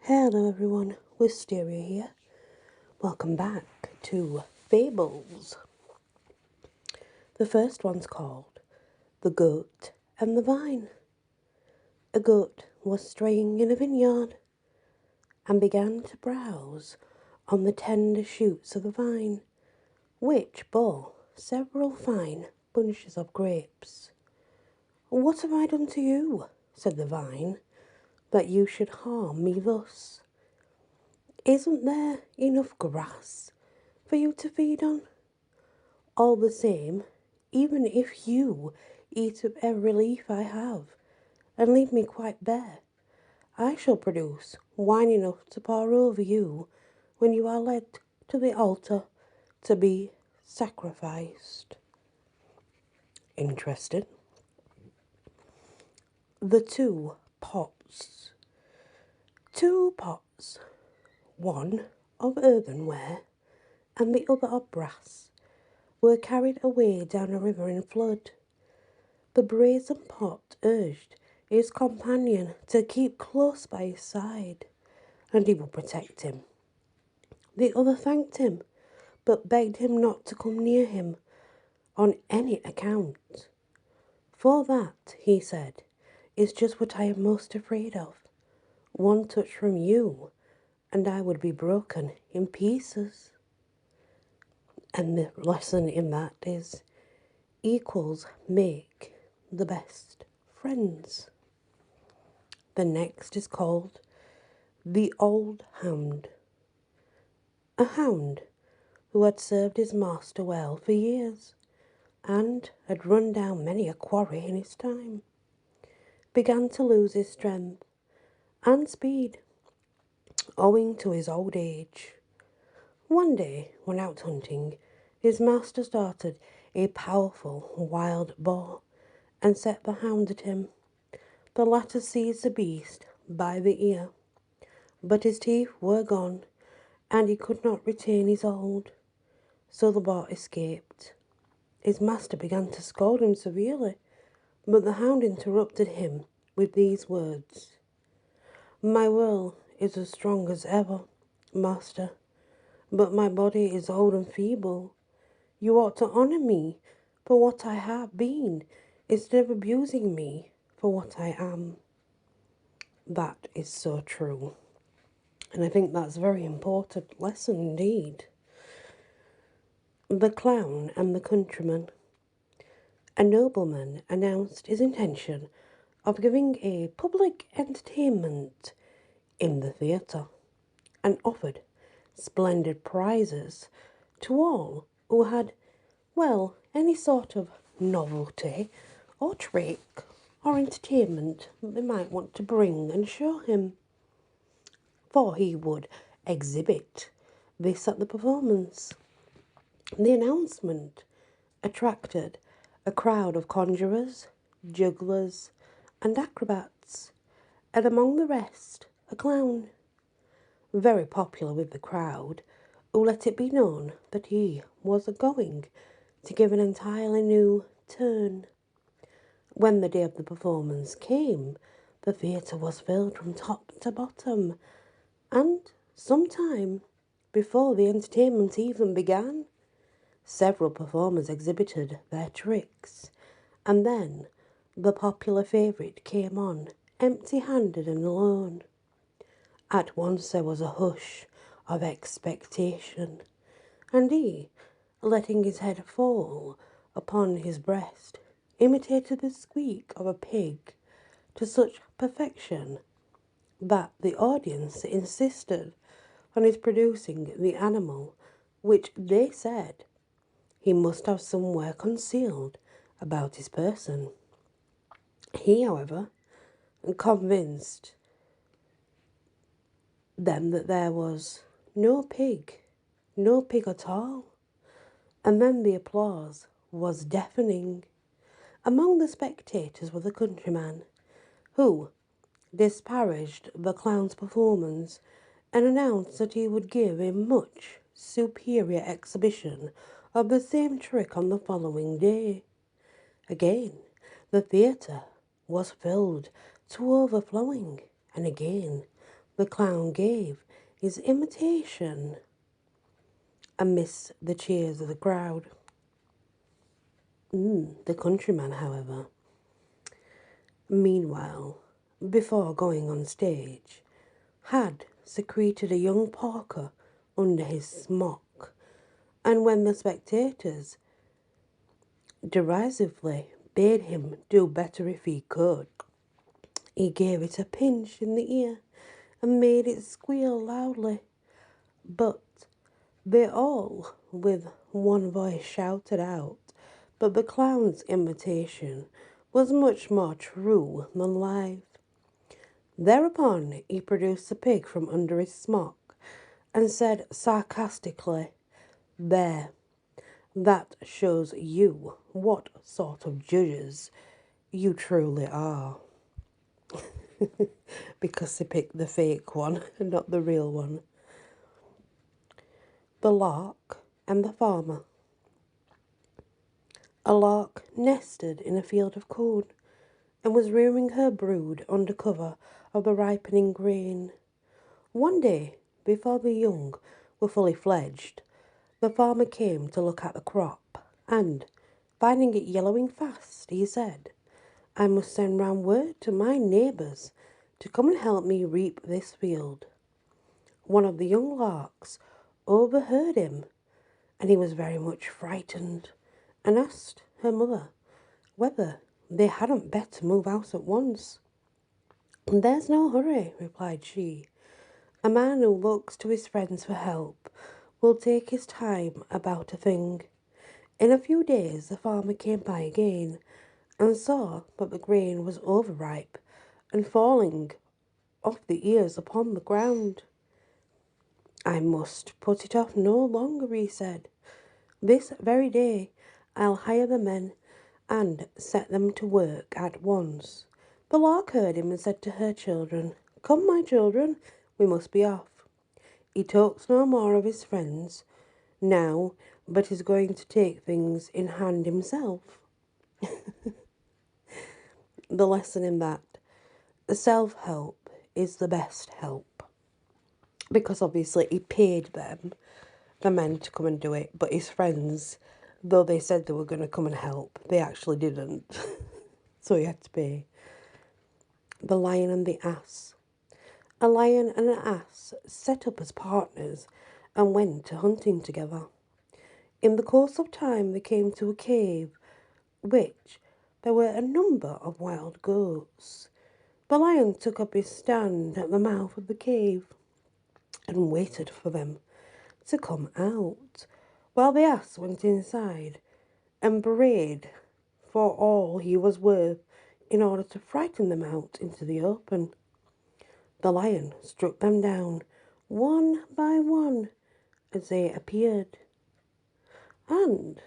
Hello everyone, Wisteria here. Welcome back to Fables. The first one's called The Goat and the Vine. A goat was straying in a vineyard and began to browse on the tender shoots of a vine, which bore several fine bunches of grapes. "What have I done to you," said the vine, "that you should harm me thus? Isn't there enough grass for you to feed on? All the same, even if you eat up every leaf I have and leave me quite bare, I shall produce wine enough to pour over you when you are led to the altar to be sacrificed." Interesting. The two pots. Two pots, one of earthenware and the other of brass, were carried away down a river in flood. The brazen pot urged his companion to keep close by his side, and he would protect him. The other thanked him, but begged him not to come near him on any account. "For that," he said, "is just what I am most afraid of. One touch from you, and I would be broken in pieces." And the lesson in that is equals make the best friends. The next is called The Old Hound. A hound who had served his master well for years and had run down many a quarry in his time, began to lose his strength and speed owing to his old age. One day, when out hunting, his master started a powerful wild boar and set the hound at him. The latter seized the beast by the ear, but his teeth were gone and he could not retain his hold, so the boar escaped. His master began to scold him severely, but the hound interrupted him with these words: "My will is as strong as ever, master, but my body is old and feeble. You ought to honour me for what I have been, instead of abusing me for what I am." That is so true. And I think that's a very important lesson indeed. The Clown and the Countryman. A nobleman announced his intention of giving a public entertainment in the theatre and offered splendid prizes to all who had, well, any sort of novelty or trick or entertainment that they might want to bring and show him, for he would exhibit this at the performance. The announcement attracted a crowd of conjurers, jugglers, and acrobats, and among the rest, a clown, very popular with the crowd, who let it be known that he was going to give an entirely new turn. When the day of the performance came, the theatre was filled from top to bottom, and some time before the entertainment even began, several performers exhibited their tricks, and then the popular favourite came on, empty-handed and alone. At once there was a hush of expectation, and he, letting his head fall upon his breast, imitated the squeak of a pig to such perfection that the audience insisted on his producing the animal, which they said he must have somewhere concealed about his person. He, however, convinced them that there was no pig at all, and then the applause was deafening. Among the spectators was a countryman, who disparaged the clown's performance and announced that he would give a much superior exhibition of the same trick on the following day. Again, the theatre was filled to overflowing, and again the clown gave his imitation amidst the cheers of the crowd. The countryman, however, meanwhile, before going on stage, had secreted a young porker under his smock, and when the spectators derisively bade him do better if he could, he gave it a pinch in the ear and made it squeal loudly. But they all, with one voice, shouted out that the clown's imitation was much more true than life. Thereupon he produced a pig from under his smock and said sarcastically, "There, that shows you what sort of judges you truly are." Because they picked the fake one and not the real one. The Lark and the Farmer. A lark nested in a field of corn and was rearing her brood under cover of the ripening grain. One day, before the young were fully fledged, the farmer came to look at the crop, and, finding it yellowing fast, he said, "I must send round word to my neighbours to come and help me reap this field." One of the young larks overheard him, and he was very much frightened, and asked her mother whether they hadn't better move out at once. "There's no hurry," replied she. "A man who looks to his friends for help will take his time about a thing." In a few days the farmer came by again and saw that the grain was overripe and falling off the ears upon the ground. "I must put it off no longer," he said. "This very day I'll hire the men and set them to work at once." The lark heard him and said to her children, "Come, my children, we must be off." He talks no more of his friends now, but is going to take things in hand himself. The lesson in that, self-help is the best help. Because obviously he paid them, the men, to come and do it, but his friends, though they said they were going to come and help, they actually didn't. So he had to pay. The Lion and the Ass. A lion and an ass set up as partners and went to hunting together. In the course of time they came to a cave, which there were a number of wild goats. The lion took up his stand at the mouth of the cave and waited for them to come out, while the ass went inside and brayed for all he was worth in order to frighten them out into the open. The lion struck them down one by one as they appeared, and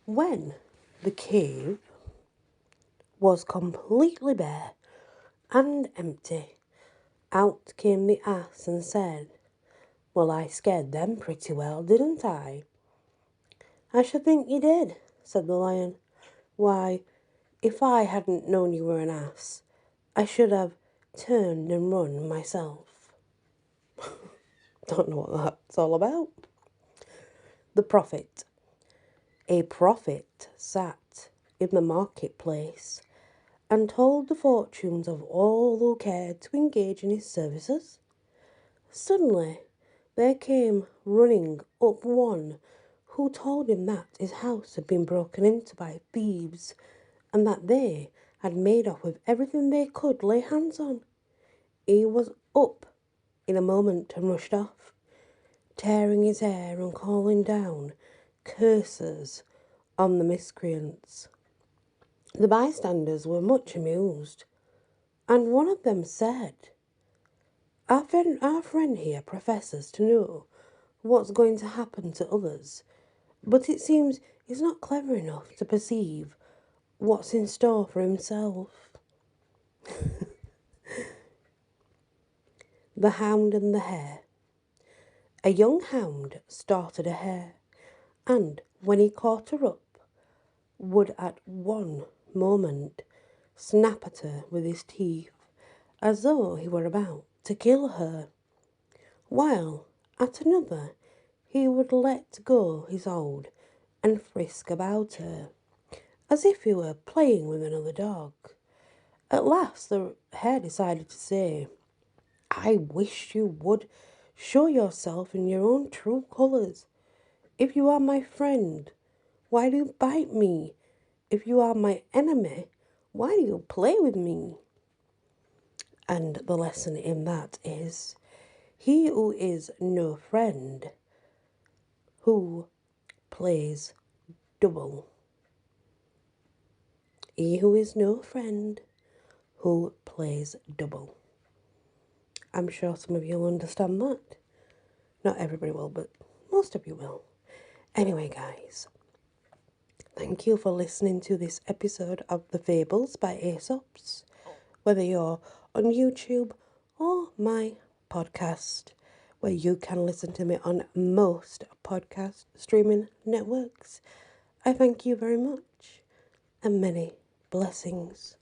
when the cave was completely bare and empty, out came the ass and said, "Well, I scared them pretty well, didn't I?" "I should think you did," said the lion. "Why, if I hadn't known you were an ass, I should have turned and run myself." Don't know what that's all about. The Prophet. A prophet sat in the marketplace and told the fortunes of all who cared to engage in his services. Suddenly there came running up one who told him that his house had been broken into by thieves and that they had made off with everything they could lay hands on. He was up in a moment and rushed off, tearing his hair and calling down curses on the miscreants. The bystanders were much amused, and one of them said, our friend here professes to know what's going to happen to others, but it seems he's not clever enough to perceive what's in store for himself." The Hound and the Hare. A young hound started a hare, and when he caught her up, would at one moment snap at her with his teeth, as though he were about to kill her, while at another he would let go his hold and frisk about her, as if he were playing with another dog. At last the hare decided to say, "I wish you would show yourself in your own true colours. If you are my friend, why do you bite me? If you are my enemy, why do you play with me?" And the lesson in that is, he who is no friend, who plays double. He who is no friend, who plays double. I'm sure some of you will understand that. Not everybody will, but most of you will. Anyway, guys, thank you for listening to this episode of The Fables by Aesops. Whether you're on YouTube or my podcast, where you can listen to me on most podcast streaming networks, I thank you very much and many blessings.